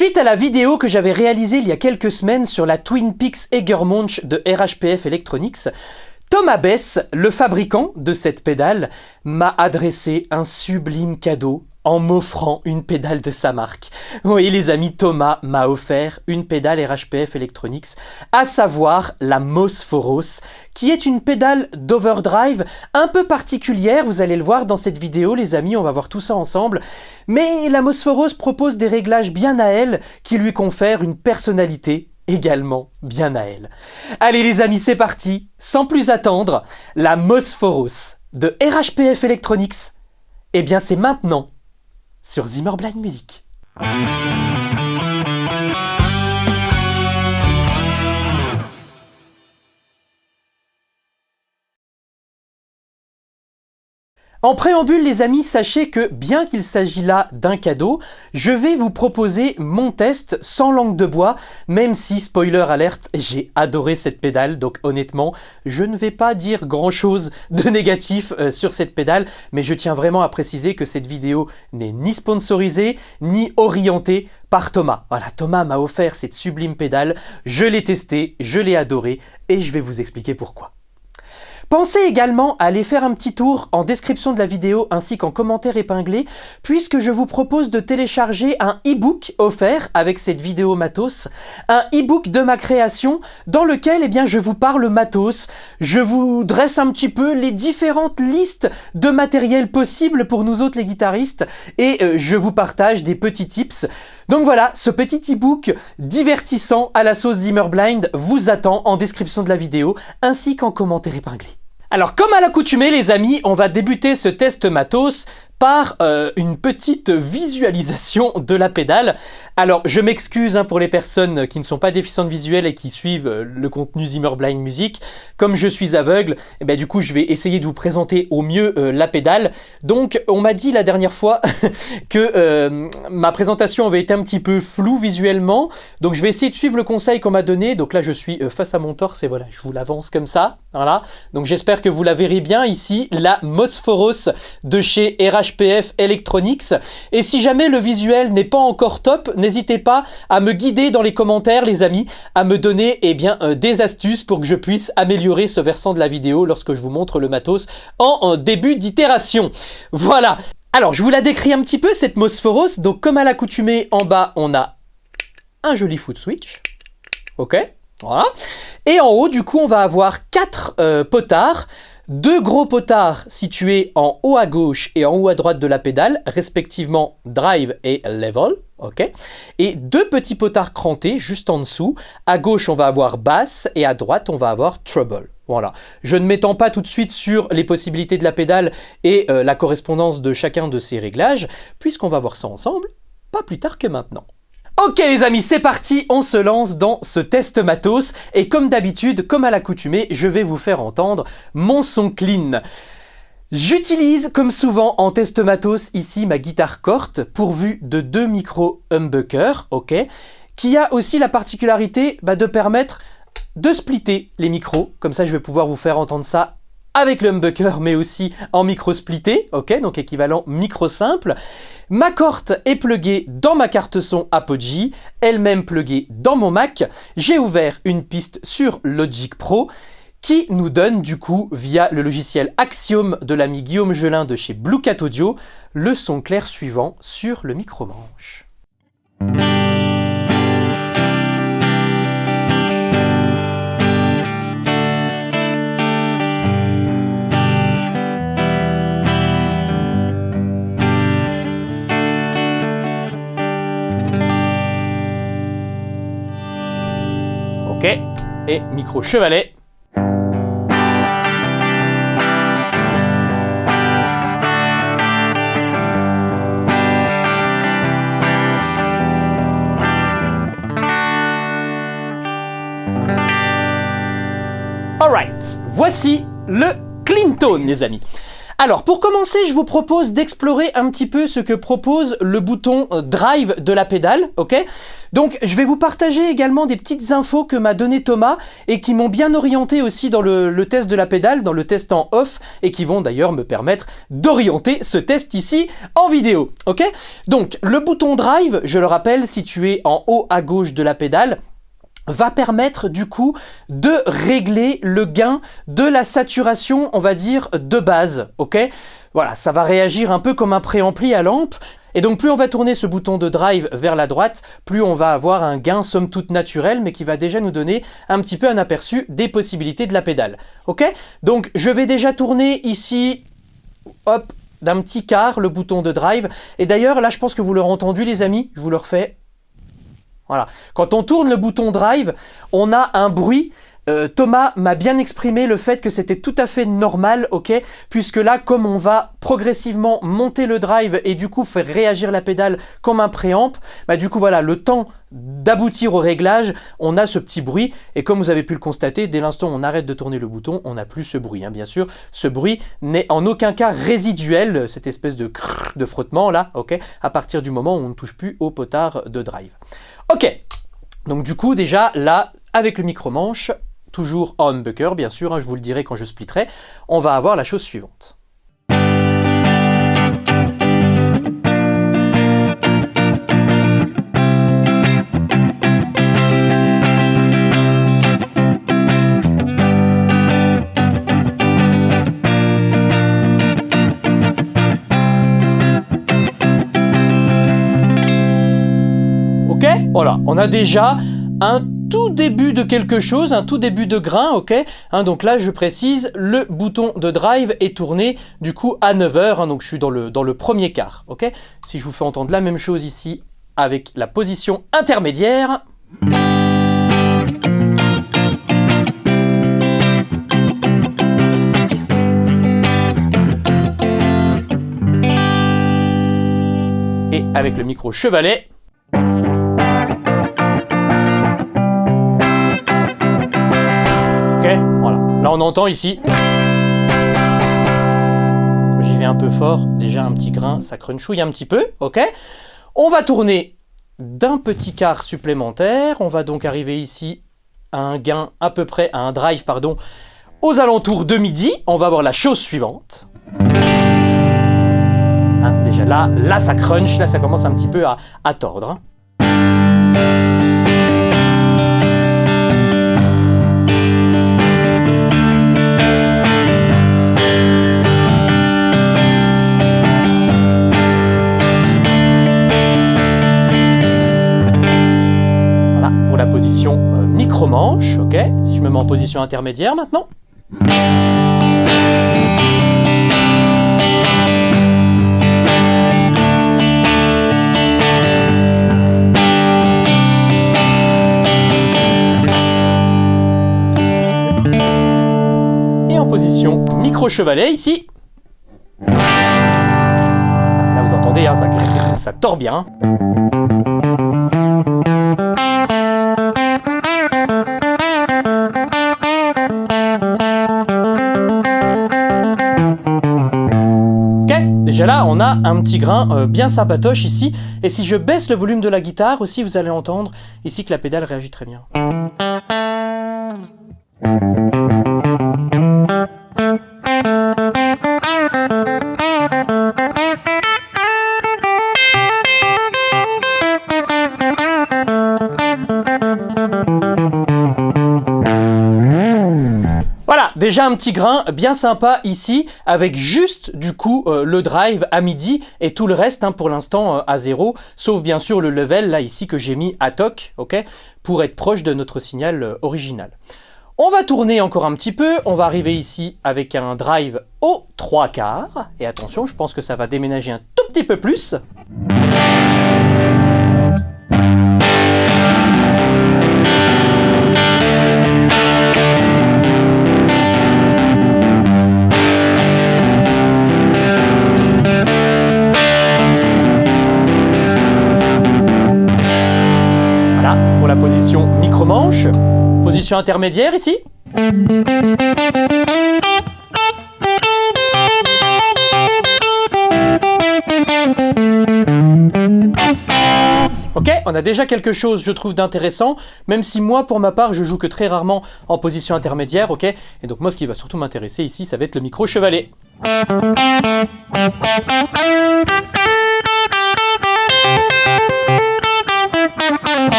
Suite à la vidéo que j'avais réalisée il y a quelques semaines sur la Twin Peaks Egermunch de RHPF Electronics, Thomas Bess, le fabricant de cette pédale, m'a adressé un sublime cadeau en m'offrant une pédale de sa marque. Oui les amis, Thomas m'a offert une pédale RHPF Electronics, à savoir la Mosphoros, qui est une pédale d'overdrive un peu particulière, vous allez le voir dans cette vidéo les amis, on va voir tout ça ensemble, mais la Mosphoros propose des réglages bien à elle qui lui confèrent une personnalité également bien à elle. Allez les amis, c'est parti, sans plus attendre, la Mosphoros de RHPF Electronics, eh bien c'est maintenant sur Zimmer Blind Music. En préambule les amis, sachez que bien qu'il s'agit là d'un cadeau, je vais vous proposer mon test sans langue de bois, même si, spoiler alerte, j'ai adoré cette pédale, donc honnêtement, je ne vais pas dire grand chose de négatif sur cette pédale, mais je tiens vraiment à préciser que cette vidéo n'est ni sponsorisée, ni orientée par Thomas. Voilà, Thomas m'a offert cette sublime pédale, je l'ai testée, je l'ai adorée, et je vais vous expliquer pourquoi. Pensez également à aller faire un petit tour en description de la vidéo ainsi qu'en commentaire épinglé, puisque je vous propose de télécharger un e-book offert avec cette vidéo matos, un e-book de ma création dans lequel je vous parle matos, je vous dresse un petit peu les différentes listes de matériel possible pour nous autres les guitaristes et je vous partage des petits tips. Donc voilà, ce petit e-book divertissant à la sauce Zimmer Blind vous attend en description de la vidéo ainsi qu'en commentaire épinglé. Alors comme à l'accoutumée les amis, on va débuter ce test matos par une petite visualisation de la pédale. Alors je m'excuse pour les personnes qui ne sont pas déficientes visuelles et qui suivent le contenu Zimmer Blind Music. Comme je suis aveugle, du coup je vais essayer de vous présenter au mieux la pédale. Donc on m'a dit la dernière fois que ma présentation avait été un petit peu floue visuellement. Donc je vais essayer de suivre le conseil qu'on m'a donné. Donc là je suis face à mon torse et voilà, je vous l'avance comme ça. Voilà. Donc j'espère que vous la verrez bien ici, la Mosphoros de chez RHPF Electronics. Et si jamais le visuel n'est pas encore top, n'hésitez pas à me guider dans les commentaires les amis, à me donner des astuces pour que je puisse améliorer ce versant de la vidéo lorsque je vous montre le matos en début d'itération. Voilà. Alors je vous la décris un petit peu cette Mosphoros. Donc comme à l'accoutumée, en bas on a un joli foot switch. Ok. Voilà. Et en haut, du coup, on va avoir 4 potards, 2 gros potards situés en haut à gauche et en haut à droite de la pédale, respectivement drive et level, ok. Et 2 petits potards crantés juste en dessous. À gauche, on va avoir basse et à droite, on va avoir treble. Voilà. Je ne m'étends pas tout de suite sur les possibilités de la pédale et la correspondance de chacun de ces réglages, puisqu'on va voir ça ensemble, pas plus tard que maintenant. Ok les amis, c'est parti, on se lance dans ce test matos et comme d'habitude, comme à l'accoutumée, je vais vous faire entendre mon son clean. J'utilise comme souvent en test matos ici ma guitare Cort pourvue de 2 micros humbucker, ok, qui a aussi la particularité de permettre de splitter les micros, comme ça je vais pouvoir vous faire entendre ça avec le humbucker mais aussi en micro splitté, ok, donc équivalent micro simple. Ma Cort est pluguée dans ma carte son Apogee, elle-même pluguée dans mon Mac. J'ai ouvert une piste sur Logic Pro qui nous donne du coup, via le logiciel Axiom de l'ami Guillaume Gelin de chez Blue Cat Audio, le son clair suivant sur le micro-manche. Ok, et micro chevalet. Alright, voici le clean tone les amis. Alors, pour commencer, je vous propose d'explorer un petit peu ce que propose le bouton Drive de la pédale, ok? Donc, je vais vous partager également des petites infos que m'a donné Thomas et qui m'ont bien orienté aussi dans le test de la pédale, dans le test en off, et qui vont d'ailleurs me permettre d'orienter ce test ici en vidéo, ok? Donc, le bouton Drive, je le rappelle, situé en haut à gauche de la pédale, va permettre du coup de régler le gain de la saturation, on va dire, de base, ok? Voilà, ça va réagir un peu comme un préampli à lampe, et donc plus on va tourner ce bouton de drive vers la droite, plus on va avoir un gain somme toute naturel, mais qui va déjà nous donner un petit peu un aperçu des possibilités de la pédale, ok? Donc je vais déjà tourner ici, hop, d'un petit quart le bouton de drive, et d'ailleurs là je pense que vous l'aurez entendu les amis, je vous le refais. Voilà. Quand on tourne le bouton Drive, on a un bruit. Thomas m'a bien exprimé le fait que c'était tout à fait normal, ok? Puisque là, comme on va progressivement monter le drive et du coup faire réagir la pédale comme un préamp, bah du coup voilà, le temps d'aboutir au réglage, on a ce petit bruit. Et comme vous avez pu le constater, dès l'instant où on arrête de tourner le bouton, on n'a plus ce bruit. Hein, bien sûr, ce bruit n'est en aucun cas résiduel, cette espèce de crrr de frottement là, ok? À partir du moment où on ne touche plus au potard de drive. Ok, donc du coup déjà là, avec le micro-manche, toujours en humbucker bien sûr, hein, je vous le dirai quand je splitterai, on va avoir la chose suivante. Ok, voilà, on a déjà un tout début de quelque chose, un tout début de grain, ok, hein, donc là je précise, le bouton de drive est tourné du coup à 9h, hein, donc je suis dans le premier quart, ok. Si je vous fais entendre la même chose ici avec la position intermédiaire. Et avec le micro chevalet. Ok, voilà. Là on entend ici. J'y vais un peu fort, déjà un petit grain, ça crunchouille un petit peu, ok. On va tourner d'un petit quart supplémentaire, on va donc arriver ici à un gain à peu près, à un drive, pardon, aux alentours de midi. On va voir la chose suivante. Hein, déjà là ça crunch, là ça commence un petit peu à tordre. Hein. La position micro-manche, ok. Si je me mets en position intermédiaire maintenant. Et en position micro-chevalet ici. Là vous entendez, hein, ça tord bien. Déjà là, on a un petit grain bien sympatoche ici. Et si je baisse le volume de la guitare aussi, vous allez entendre ici que la pédale réagit très bien. Voilà, déjà un petit grain bien sympa ici, avec juste du coup le drive à midi et tout le reste hein, pour l'instant à 0, sauf bien sûr le level là ici que j'ai mis à toc, ok, pour être proche de notre signal original. On va tourner encore un petit peu, on va arriver ici avec un drive aux 3/4, et attention, je pense que ça va déménager un tout petit peu plus. Pour la position micro-manche, position intermédiaire ici. Ok, on a déjà quelque chose, je trouve, d'intéressant, même si moi, pour ma part, je joue que très rarement en position intermédiaire, ok. Et donc moi, ce qui va surtout m'intéresser ici, ça va être le micro chevalet.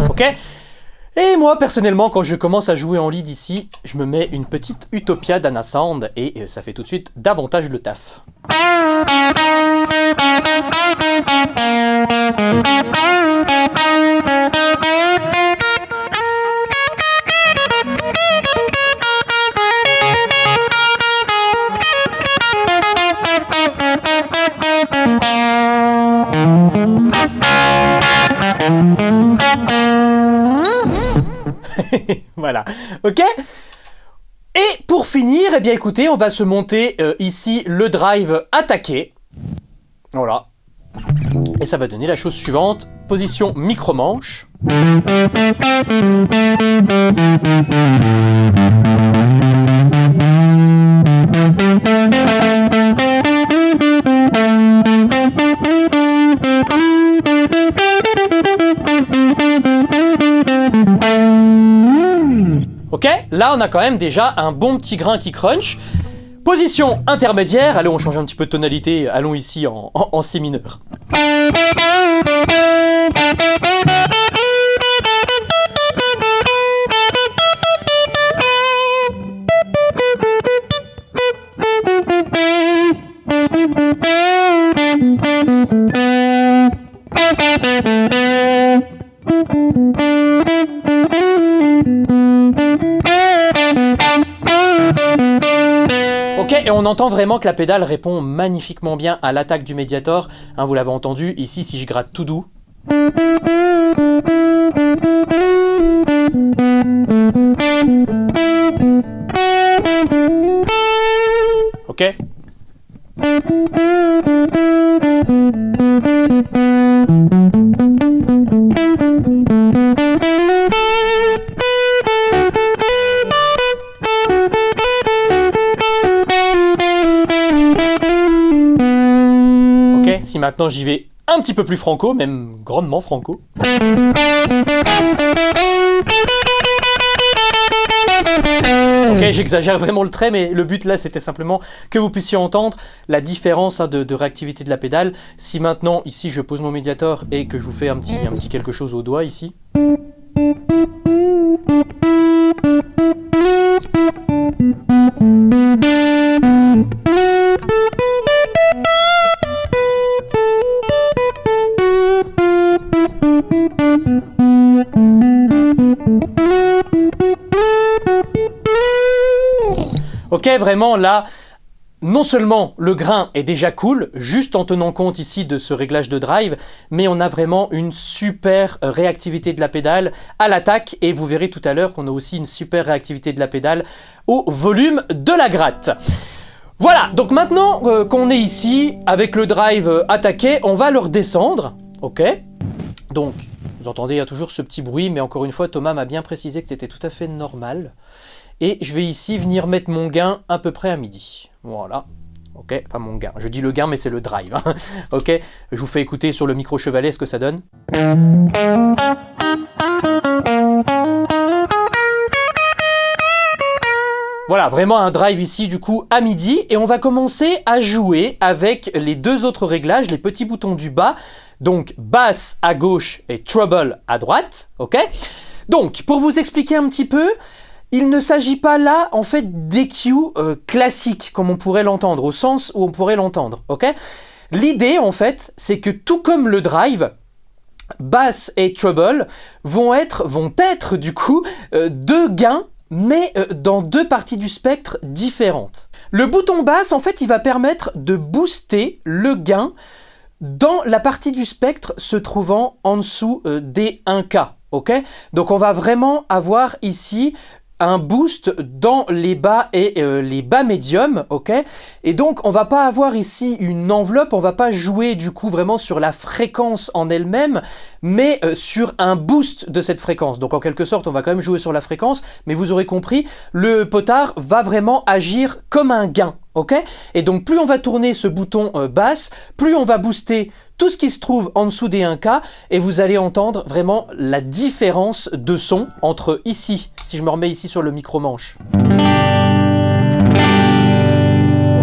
Ok. Et moi, personnellement, quand je commence à jouer en lead ici, je me mets une petite Utopia d'Anna Sound et ça fait tout de suite davantage le taf. Voilà, ok. Et pour finir, eh bien écoutez, on va se monter ici le drive attaqué. Voilà. Et ça va donner la chose suivante. Position micro-manche. Ok, là on a quand même déjà un bon petit grain qui crunch. Position intermédiaire, allez on change un petit peu de tonalité, allons ici en si mineur. Ok, et on entend vraiment que la pédale répond magnifiquement bien à l'attaque du Mediator. Hein, vous l'avez entendu, ici si je gratte tout doux. Ok. Ok, si maintenant j'y vais un petit peu plus franco, même grandement franco. Ok, j'exagère vraiment le trait, mais le but là c'était simplement que vous puissiez entendre la différence de réactivité de la pédale. Si maintenant ici je pose mon Mediator et que je vous fais un petit quelque chose au doigt ici. Ok, vraiment là, non seulement le grain est déjà cool, juste en tenant compte ici de ce réglage de drive, mais on a vraiment une super réactivité de la pédale à l'attaque, et vous verrez tout à l'heure qu'on a aussi une super réactivité de la pédale au volume de la gratte. Voilà, donc maintenant qu'on est ici, avec le drive attaqué, on va le redescendre, ok. Donc, vous entendez, il y a toujours ce petit bruit, mais encore une fois, Thomas m'a bien précisé que c'était tout à fait normal. Et je vais ici venir mettre mon gain à peu près à midi. Voilà. Ok, enfin mon gain. Je dis le gain, mais c'est le drive. Hein. Ok, je vous fais écouter sur le micro chevalet ce que ça donne. Voilà, vraiment un drive ici du coup à midi. Et on va commencer à jouer avec les deux autres réglages, les petits boutons du bas. Donc basse à gauche et treble à droite. Ok. Donc, pour vous expliquer un petit peu... Il ne s'agit pas là, en fait, d'EQ classique, comme on pourrait l'entendre, au sens où on pourrait l'entendre, ok? L'idée, en fait, c'est que tout comme le drive, bass et treble vont être du coup, deux gains, mais dans deux parties du spectre différentes. Le bouton basse, en fait, il va permettre de booster le gain dans la partie du spectre se trouvant en dessous des 1K, ok? Donc on va vraiment avoir ici un boost dans les bas et les bas médiums, ok? Et donc on va pas avoir ici une enveloppe, on va pas jouer du coup vraiment sur la fréquence en elle-même, mais sur un boost de cette fréquence. Donc en quelque sorte on va quand même jouer sur la fréquence, mais vous aurez compris, le potard va vraiment agir comme un gain. ok? Et donc plus on va tourner ce bouton basse, plus on va booster tout ce qui se trouve en dessous des 1K, et vous allez entendre vraiment la différence de son entre ici, si je me remets ici sur le micro-manche.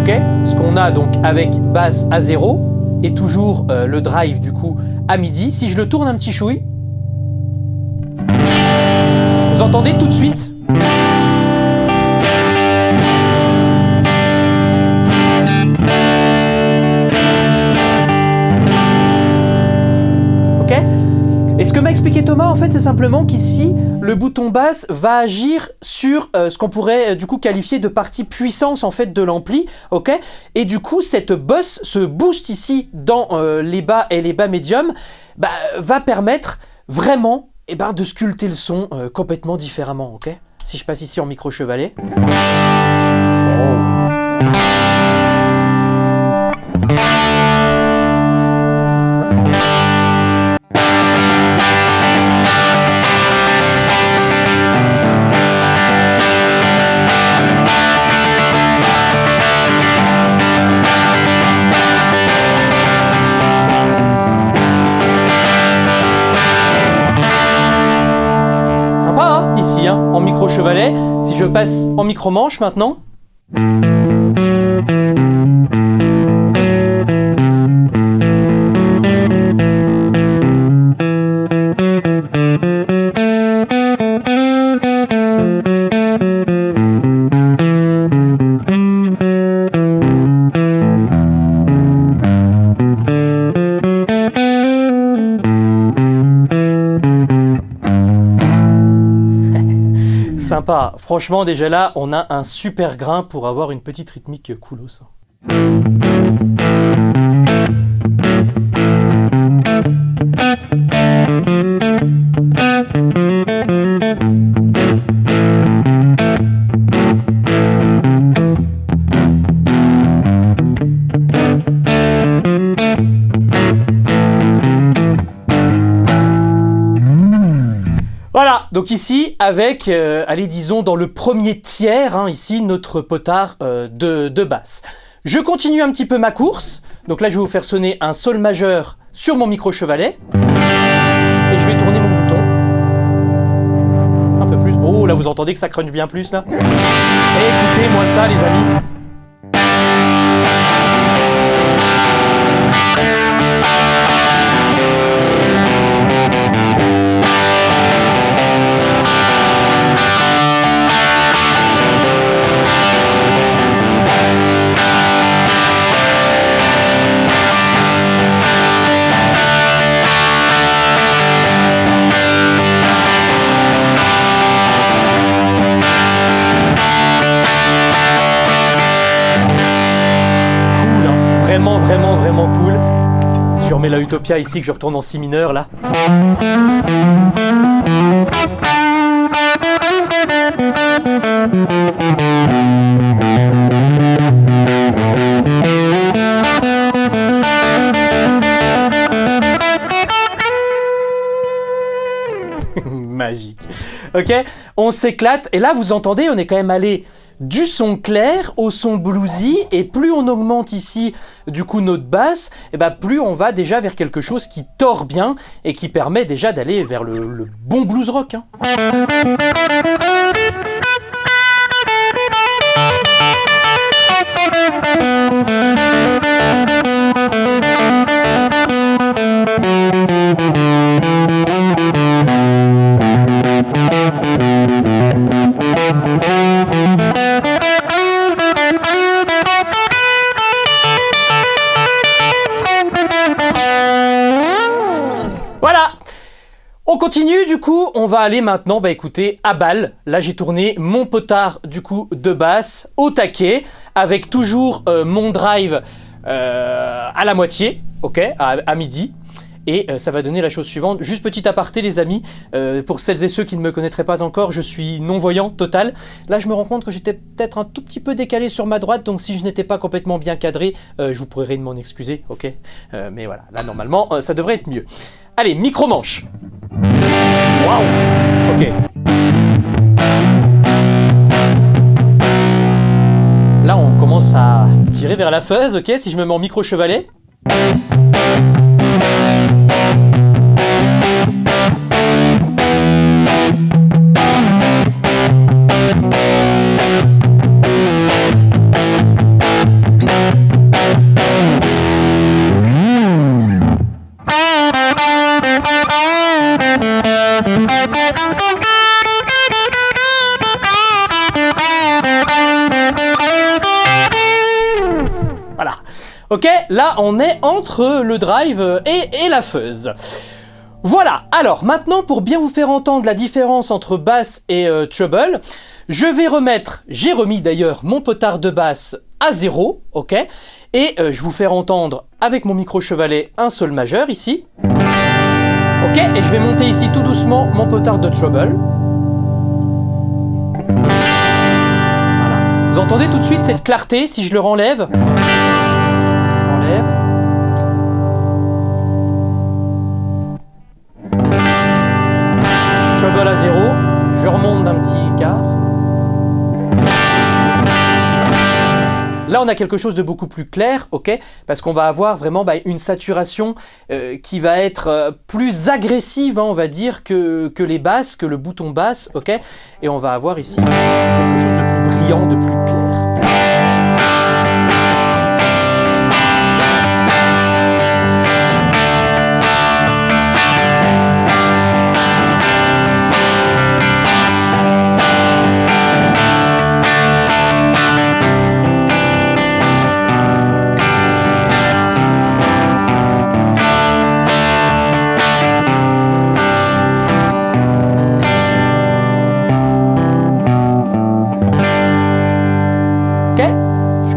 Ok? Ce qu'on a donc avec basse à 0, et toujours le drive du coup à midi. Si je le tourne un petit chouille, vous entendez tout de suite. Ok? Et ce que m'a expliqué Thomas, en fait, c'est simplement qu'ici, le bouton basse va agir sur ce qu'on pourrait du coup qualifier de partie puissance en fait de l'ampli, ok? Et du coup, cette bosse, ce boost ici dans les bas et les bas médiums, va permettre vraiment de sculpter le son complètement différemment, ok? Si je passe ici en micro chevalet. Ici, hein, en micro chevalet. Si je passe en micro manche maintenant. Sympa, franchement déjà là on a un super grain pour avoir une petite rythmique coolos. Voilà, donc ici, avec, allez, disons, dans le premier tiers, hein, ici, notre potard de basse. Je continue un petit peu ma course. Donc là, je vais vous faire sonner un sol majeur sur mon micro chevalet. Et je vais tourner mon bouton. Un peu plus. Oh, là, vous entendez que ça crunch bien plus, là. Écoutez-moi ça, les amis. Vraiment cool. Si je remets la Utopia ici, que je retourne en si mineur là. Magique. Ok, on s'éclate et là vous entendez, on est quand même allé du son clair au son bluesy, et plus on augmente ici du coup notre basse, et plus on va déjà vers quelque chose qui tord bien et qui permet déjà d'aller vers le bon blues rock, hein. Voilà, on continue du coup, on va aller maintenant écoutez, à balle. Là j'ai tourné mon potard du coup de basse au taquet, avec toujours mon drive à la moitié, ok, à midi. Et ça va donner la chose suivante. Juste petit aparté les amis, pour celles et ceux qui ne me connaîtraient pas encore, je suis non-voyant total. Là je me rends compte que j'étais peut-être un tout petit peu décalé sur ma droite, donc si je n'étais pas complètement bien cadré, je vous prierai de m'en excuser, ok, mais voilà, là normalement ça devrait être mieux. Allez, micro-manche. Waouh. Ok. Là on commence commence à tirer vers la fuzz, ok, si je me mets en micro-chevalet. Voilà. Ok, là on est entre le drive et la fuzz. Voilà, alors maintenant pour bien vous faire entendre la différence entre basse et treble, j'ai remis d'ailleurs mon potard de basse à 0, ok, et je vous faire entendre avec mon micro-chevalet un sol majeur ici. Ok, et je vais monter ici tout doucement mon potard de treble. Voilà, vous entendez tout de suite cette clarté si je le renlève. Je l'enlève. Treble à 0, je remonte d'un petit quart. Là, on a quelque chose de beaucoup plus clair, ok, parce qu'on va avoir vraiment une saturation qui va être plus agressive, hein, on va dire, que les basses, que le bouton basse, ok, et on va avoir ici quelque chose de plus brillant, de plus clair.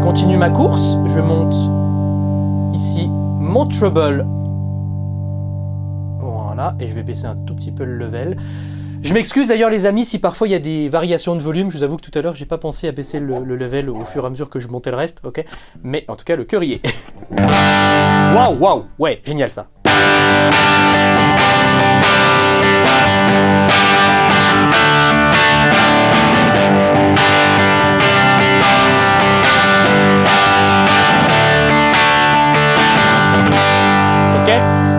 Continue ma course, je monte ici mon treble, voilà, et je vais baisser un tout petit peu le level. Je m'excuse d'ailleurs les amis si parfois il y a des variations de volume, je vous avoue que tout à l'heure j'ai pas pensé à baisser le level au fur et à mesure que je montais le reste, ok, mais en tout cas le cœur y est. Waouh, ouais, génial ça.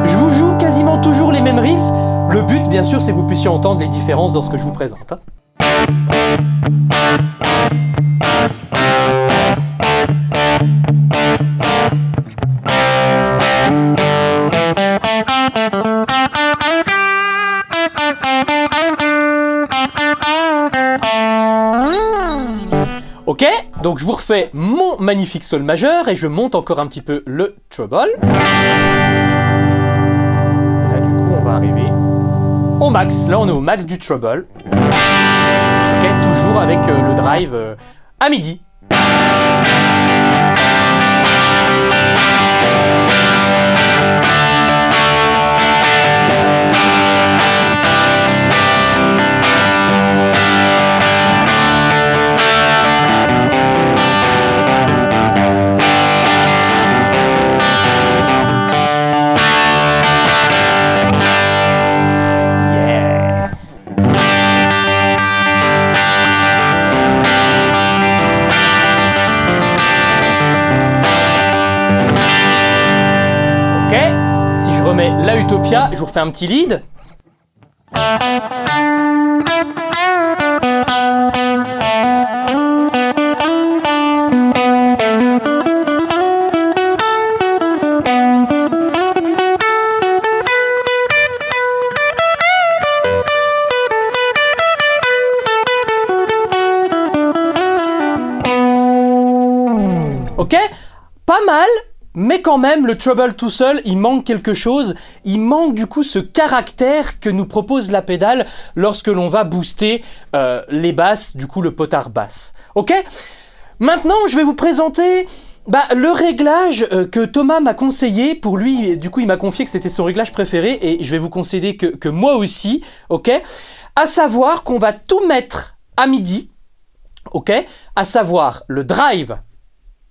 Je vous joue quasiment toujours les mêmes riffs. Le but, bien sûr, c'est que vous puissiez entendre les différences dans ce que je vous présente. Ok, donc je vous refais mon magnifique sol majeur et je monte encore un petit peu le treble. Arriver au max, là on est au max du treble, ok, toujours avec le drive à midi. Si je remets la Utopia, je vous refais un petit lead. Ok, pas mal. Mais quand même, le treble tout seul, il manque quelque chose. Il manque du coup ce caractère que nous propose la pédale lorsque l'on va booster les basses, du coup le potard basse. Ok ? Maintenant, je vais vous présenter le réglage que Thomas m'a conseillé. Pour lui, du coup, il m'a confié que c'était son réglage préféré et je vais vous concéder que moi aussi, ok ? À savoir qu'on va tout mettre à midi, ok ? À savoir le drive,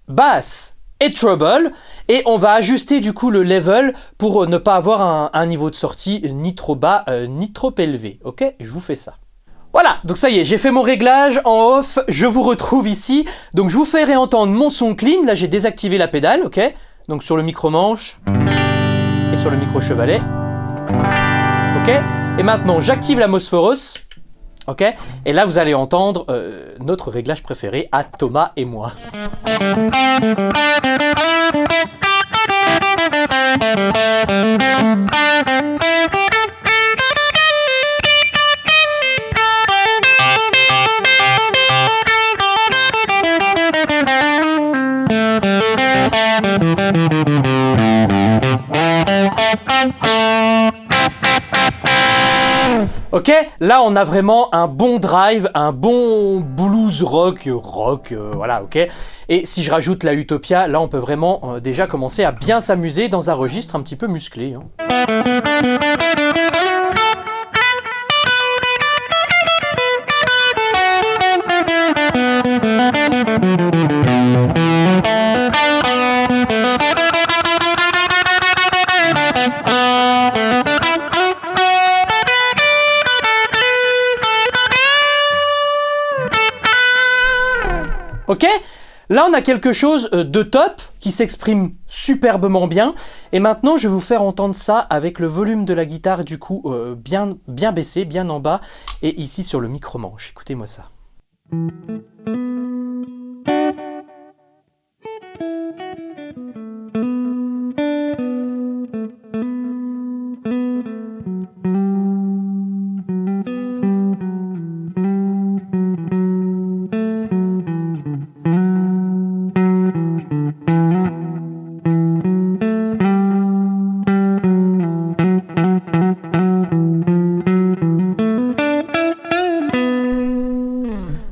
basse, et treble, et on va ajuster du coup le level pour ne pas avoir un niveau de sortie ni trop bas ni trop élevé, ok? Je vous fais ça. Voilà, donc ça y est, j'ai fait mon réglage en off, je vous retrouve ici. Donc je vous ferai entendre mon son clean, là j'ai désactivé la pédale, ok? Donc sur le micro-manche et sur le micro-chevalet. Ok? Et maintenant j'active la Mosforos, ok? Et là vous allez entendre notre réglage préféré à Thomas et moi. Ok, là on a vraiment un bon drive, un bon blues rock, voilà, ok. Et si je rajoute la Utopia, là on peut vraiment déjà commencer à bien s'amuser dans un registre un petit peu musclé. Ok, là on a quelque chose de top qui s'exprime superbement bien. Et maintenant je vais vous faire entendre ça avec le volume de la guitare du coup bien baissé, bien en bas. Et ici sur le micro-manche, écoutez-moi ça.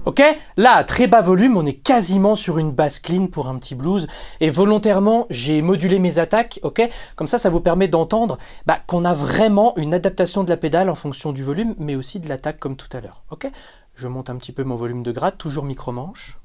Ok, là à très bas volume, on est quasiment sur une basse clean pour un petit blues. Et volontairement, j'ai modulé mes attaques, ok. Comme ça vous permet d'entendre qu'on a vraiment une adaptation de la pédale en fonction du volume, mais aussi de l'attaque comme tout à l'heure, ok. Je monte un petit peu mon volume de gratte, toujours micro-manche.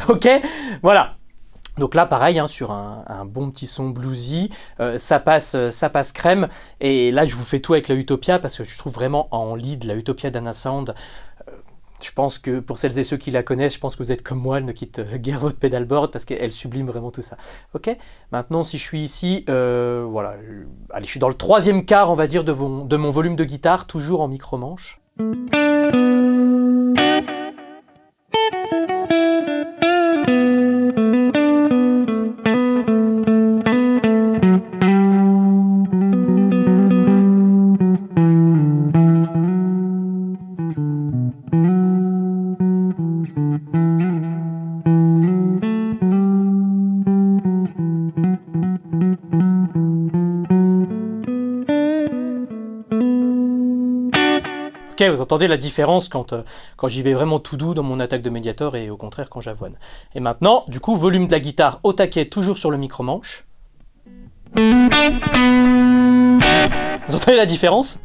Ok, voilà. Donc là, pareil, sur un bon petit son bluesy, ça passe crème. Et là, je vous fais tout avec la Utopia parce que je trouve vraiment en lead la Utopia d'Anna Sound. Je pense que pour celles et ceux qui la connaissent, je pense que vous êtes comme moi, elle ne quitte guère votre pedalboard parce qu'elle sublime vraiment tout ça. Ok. Maintenant, si je suis ici, voilà, allez, je suis dans le troisième quart, on va dire, de mon volume de guitare, toujours en micro-manche. Ok, vous entendez la différence quand j'y vais vraiment tout doux dans mon attaque de médiator et au contraire quand j'avoine. Et maintenant, du coup, volume de la guitare au taquet, toujours sur le micro-manche. Vous entendez la différence ?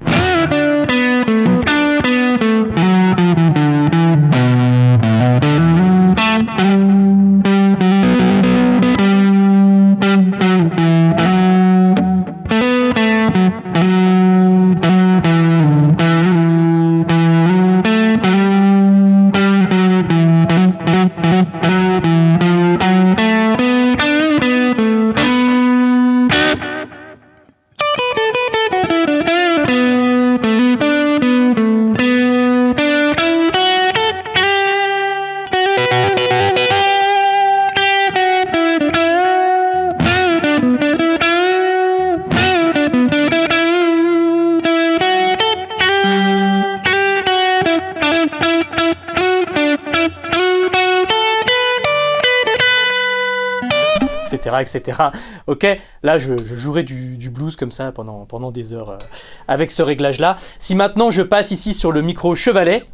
etc. Ok, là je jouerai du blues comme ça pendant des heures avec ce réglage-là. Si maintenant je passe ici sur le micro chevalet,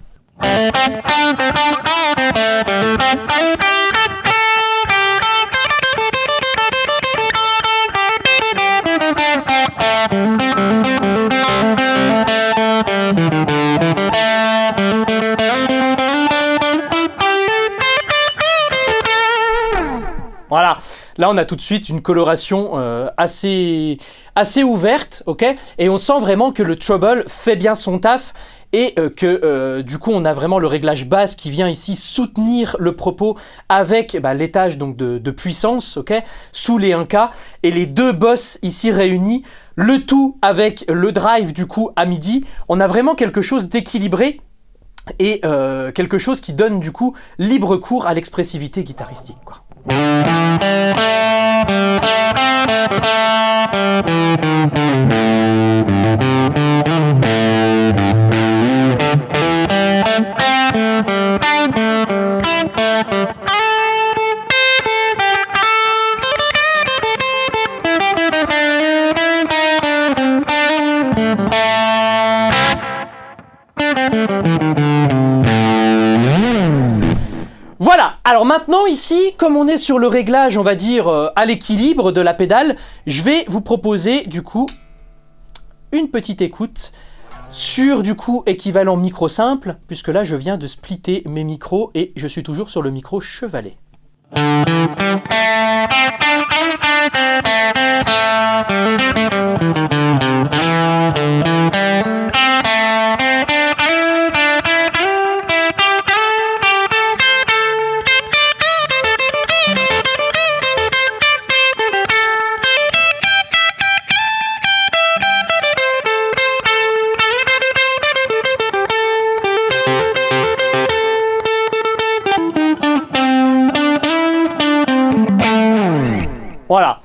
voilà, là on a tout de suite une coloration assez ouverte, ok, et on sent vraiment que le treble fait bien son taf et que du coup on a vraiment le réglage basse qui vient ici soutenir le propos avec l'étage donc de puissance, ok, sous les 1K, et les deux bosses ici réunis, le tout avec le drive du coup à midi. On a vraiment quelque chose d'équilibré et quelque chose qui donne du coup libre cours à l'expressivité guitaristique, quoi. Voilà, alors maintenant ici, comme on est sur le réglage, on va dire, à l'équilibre de la pédale, je vais vous proposer du coup une petite écoute sur du coup équivalent micro simple, puisque là je viens de splitter mes micros et je suis toujours sur le micro chevalet. Voilà,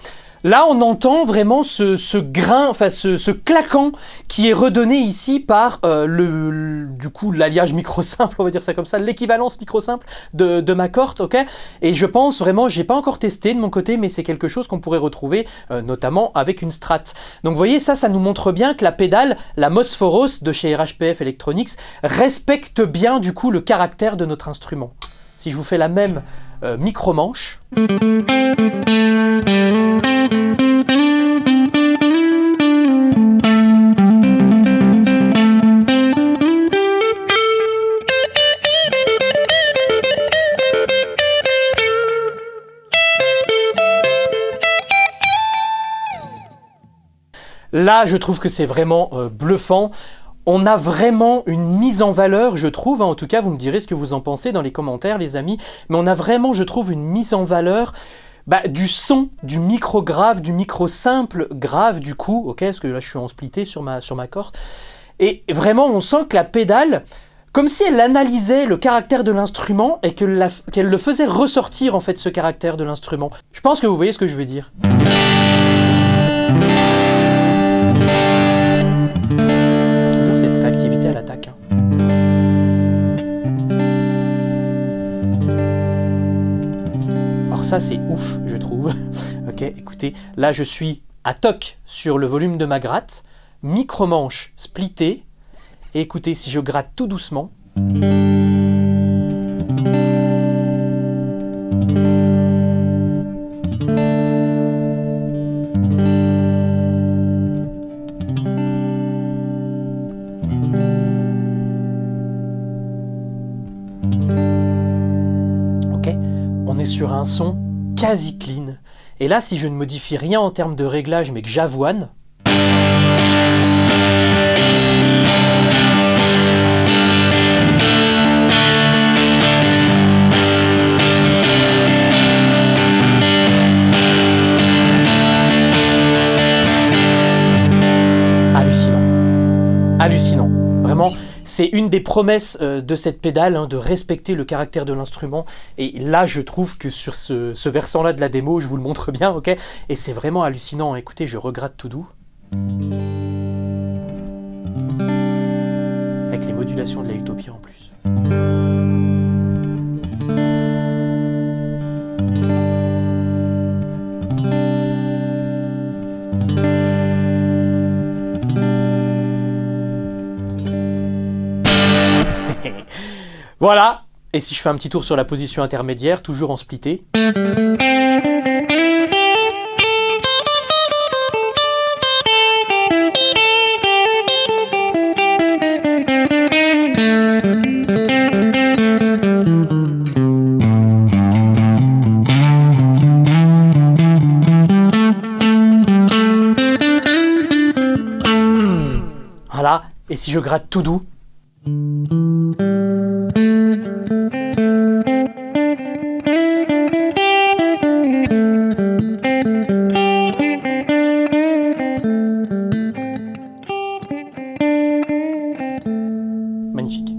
là on entend vraiment ce grain, enfin ce claquant qui est redonné ici par du coup l'alliage micro simple, on va dire ça comme ça, l'équivalence micro simple de ma corde, ok. Et je pense vraiment, j'ai pas encore testé de mon côté, mais c'est quelque chose qu'on pourrait retrouver notamment avec une Strat. Donc vous voyez, ça nous montre bien que la pédale, la Mosforos de chez RHPF Electronics, respecte bien du coup le caractère de notre instrument. Si je vous fais la même micro-manche. Là, je trouve que c'est vraiment bluffant. On a vraiment une mise en valeur, je trouve, hein, en tout cas, vous me direz ce que vous en pensez dans les commentaires, les amis, mais on a vraiment, je trouve, une mise en valeur du son, du micro grave, du micro simple grave, du coup, ok, parce que là, je suis en splitté sur ma corde, et vraiment, on sent que la pédale, comme si elle analysait le caractère de l'instrument et qu'elle le faisait ressortir, en fait, ce caractère de l'instrument. Je pense que vous voyez ce que je veux dire. Réactivité à l'attaque. Alors ça c'est ouf, je trouve. Ok, écoutez, là je suis à toc sur le volume de ma gratte, micro-manche splitté, et écoutez, si je gratte tout doucement, sur un son quasi clean. Et là, si je ne modifie rien en termes de réglage, mais que j'avoine, hallucinant. Hallucinant. Vraiment, c'est une des promesses de cette pédale, hein, de respecter le caractère de l'instrument. Et là, je trouve que sur ce versant-là de la démo, je vous le montre bien, ok. Et c'est vraiment hallucinant. Écoutez, je regratte tout doux. Avec les modulations de la Utopia en plus. Voilà. Et si je fais un petit tour sur la position intermédiaire, toujours en splitté. Voilà. Et si je gratte tout doux. Magnifique.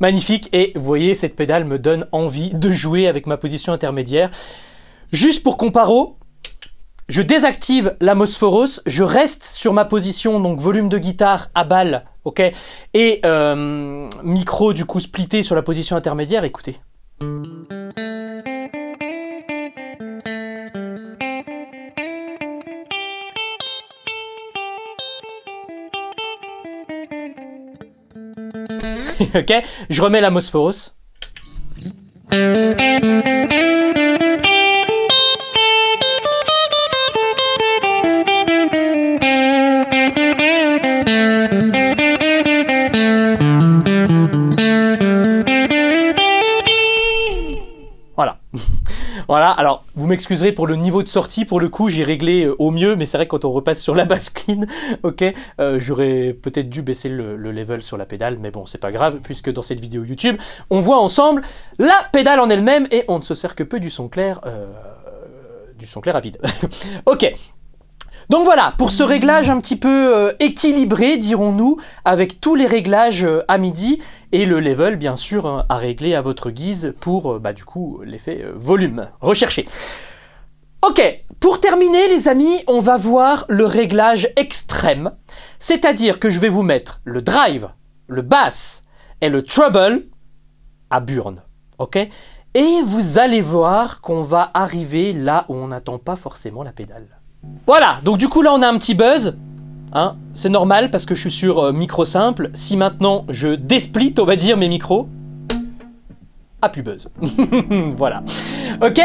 Magnifique, et vous voyez, cette pédale me donne envie de jouer avec ma position intermédiaire. Juste pour comparo, je désactive l'Amorphoros, je reste sur ma position, donc volume de guitare à balle, ok, et micro du coup splitté sur la position intermédiaire, écoutez. Ok, je remets l'Amorphoros. Voilà. Voilà, alors vous m'excuserez pour le niveau de sortie, pour le coup j'ai réglé au mieux, mais c'est vrai que quand on repasse sur la basse clean, ok, j'aurais peut-être dû baisser le level sur la pédale, mais bon c'est pas grave, puisque dans cette vidéo YouTube, on voit ensemble la pédale en elle-même, et on ne se sert que peu du son clair à vide. Ok. Donc voilà, pour ce réglage un petit peu équilibré, dirons-nous, avec tous les réglages à midi, et le level, bien sûr, à régler à votre guise pour, du coup, l'effet volume recherché. Ok, pour terminer, les amis, on va voir le réglage extrême, c'est-à-dire que je vais vous mettre le drive, le bass et le treble à burn, ok? Et vous allez voir qu'on va arriver là où on n'attend pas forcément la pédale. Voilà, donc du coup là on a un petit buzz, hein, c'est normal parce que je suis sur micro simple. Si maintenant je désplit, on va dire, mes micros, plus buzz. Voilà, ok.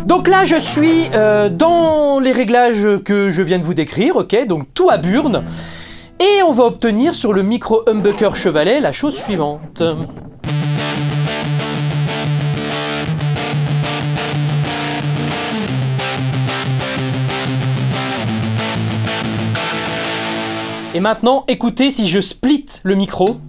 Donc là je suis dans les réglages que je viens de vous décrire, ok, donc tout à burn. Et on va obtenir sur le micro humbucker Chevalet la chose suivante. Et maintenant, écoutez si je split le micro.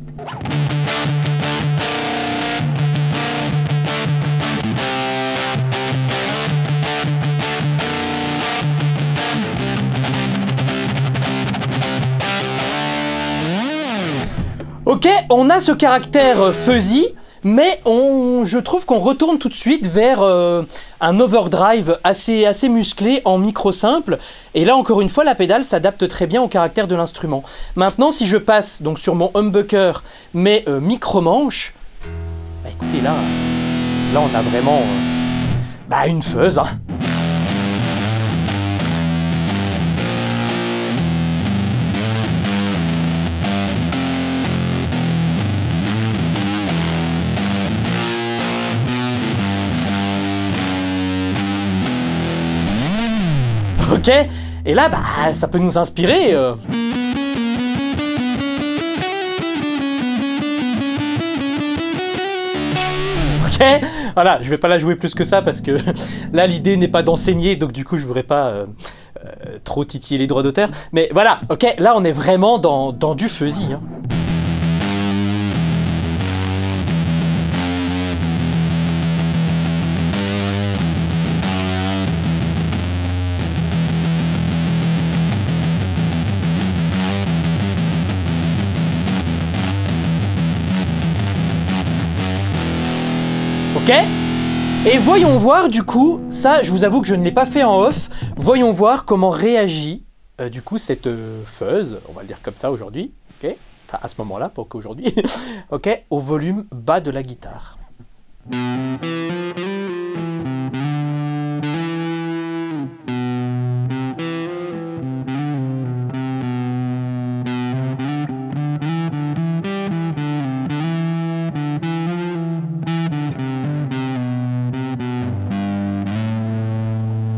Ok, on a ce caractère fuzzy, mais je trouve qu'on retourne tout de suite vers un overdrive assez musclé en micro simple. Et là, encore une fois, la pédale s'adapte très bien au caractère de l'instrument. Maintenant, si je passe donc sur mon humbucker, mais micro-manche, écoutez, là on a vraiment une fuzz, hein. Ok, et là, ça peut nous inspirer. Ok, voilà, je vais pas la jouer plus que ça parce que là, l'idée n'est pas d'enseigner, donc du coup, je voudrais pas trop titiller les droits d'auteur. Mais voilà, ok, là, on est vraiment dans du fuzzy, hein. Ok, et voyons voir du coup, ça je vous avoue que je ne l'ai pas fait en off, voyons voir comment réagit du coup cette fuzz, on va le dire comme ça aujourd'hui, ok, enfin à ce moment-là, pas qu'aujourd'hui, ok, au volume bas de la guitare.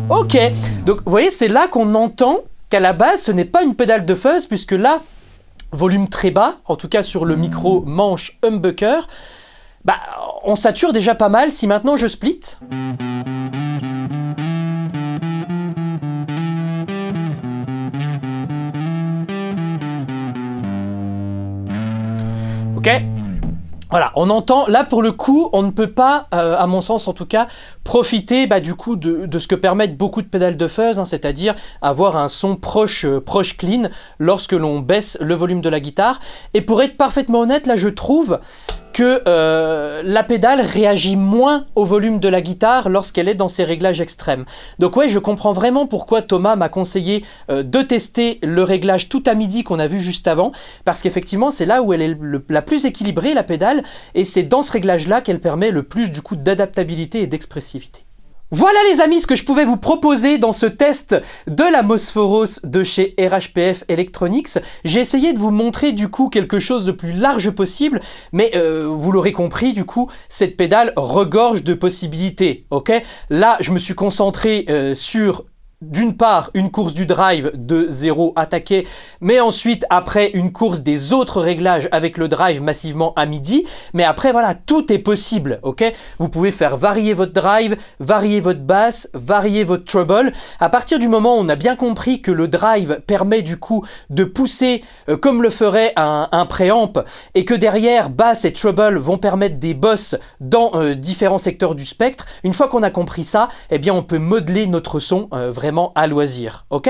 Ok, donc vous voyez, c'est là qu'on entend qu'à la base, ce n'est pas une pédale de fuzz, puisque là, volume très bas, en tout cas sur le micro manche humbucker, bah, on sature déjà pas mal. Si maintenant je split... Ok, voilà, on entend, là pour le coup, on ne peut pas, à mon sens en tout cas, profiter du coup de ce que permettent beaucoup de pédales de fuzz, hein, c'est-à-dire avoir un son proche clean lorsque l'on baisse le volume de la guitare. Et pour être parfaitement honnête, là je trouve que la pédale réagit moins au volume de la guitare lorsqu'elle est dans ses réglages extrêmes. Donc ouais, je comprends vraiment pourquoi Thomas m'a conseillé de tester le réglage tout à midi qu'on a vu juste avant, parce qu'effectivement c'est là où elle est la plus équilibrée, la pédale, et c'est dans ce réglage-là qu'elle permet le plus du coup d'adaptabilité et d'expressivité. Voilà les amis ce que je pouvais vous proposer dans ce test de la Mosforos de chez RHPF Electronics. J'ai essayé de vous montrer du coup quelque chose de plus large possible, mais vous l'aurez compris, du coup cette pédale regorge de possibilités, ok? Là je me suis concentré sur... d'une part, une course du drive de 0 attaqué, mais ensuite, après, une course des autres réglages avec le drive massivement à midi. Mais après, voilà, tout est possible, ok? Vous pouvez faire varier votre drive, varier votre basse, varier votre treble. À partir du moment où on a bien compris que le drive permet du coup de pousser comme le ferait un préamp, et que derrière, basse et treble vont permettre des bosses dans différents secteurs du spectre, une fois qu'on a compris ça, eh bien, on peut modeler notre son vraiment à loisir, ok?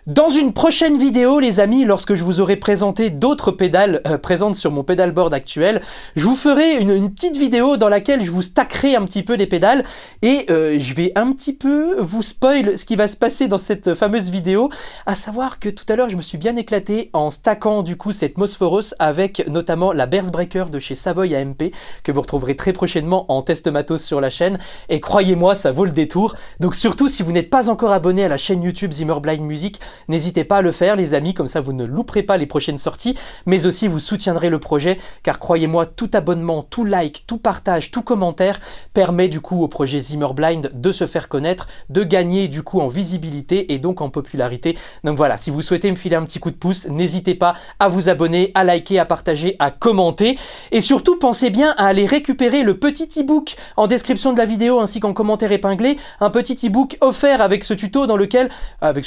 Dans une prochaine vidéo, les amis, lorsque je vous aurai présenté d'autres pédales présentes sur mon pédalboard actuel, je vous ferai une petite vidéo dans laquelle je vous stackerai un petit peu les pédales et je vais un petit peu vous spoil ce qui va se passer dans cette fameuse vidéo, à savoir que tout à l'heure, je me suis bien éclaté en stackant du coup cette Mosforos avec notamment la Bearsbreaker de chez Savoy AMP que vous retrouverez très prochainement en test matos sur la chaîne, et croyez-moi, ça vaut le détour. Donc surtout, si vous n'êtes pas encore abonné à la chaîne YouTube Zimmer Blind Music, n'hésitez pas à le faire les amis, comme ça vous ne louperez pas les prochaines sorties, mais aussi vous soutiendrez le projet, car croyez-moi, tout abonnement, tout like, tout partage, tout commentaire permet du coup au projet Zimmer Blind de se faire connaître, de gagner du coup en visibilité et donc en popularité. Donc voilà, si vous souhaitez me filer un petit coup de pouce, n'hésitez pas à vous abonner, à liker, à partager, à commenter, et surtout pensez bien à aller récupérer le petit e-book en description de la vidéo ainsi qu'en commentaire épinglé, un petit e-book offert avec ce tuto dans lequel, avec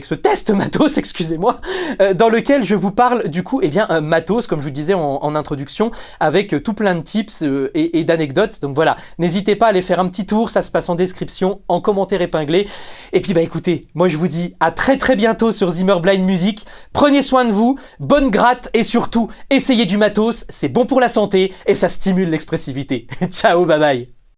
ce test matos, excusez-moi, dans lequel je vous parle du coup, matos, comme je vous disais en introduction, avec tout plein de tips et d'anecdotes. Donc voilà, n'hésitez pas à aller faire un petit tour, ça se passe en description, en commentaire épinglé. Et puis écoutez, moi je vous dis à très bientôt sur Zimmer Blind Music. Prenez soin de vous, bonne gratte et surtout, essayez du matos, c'est bon pour la santé et ça stimule l'expressivité. Ciao, bye bye.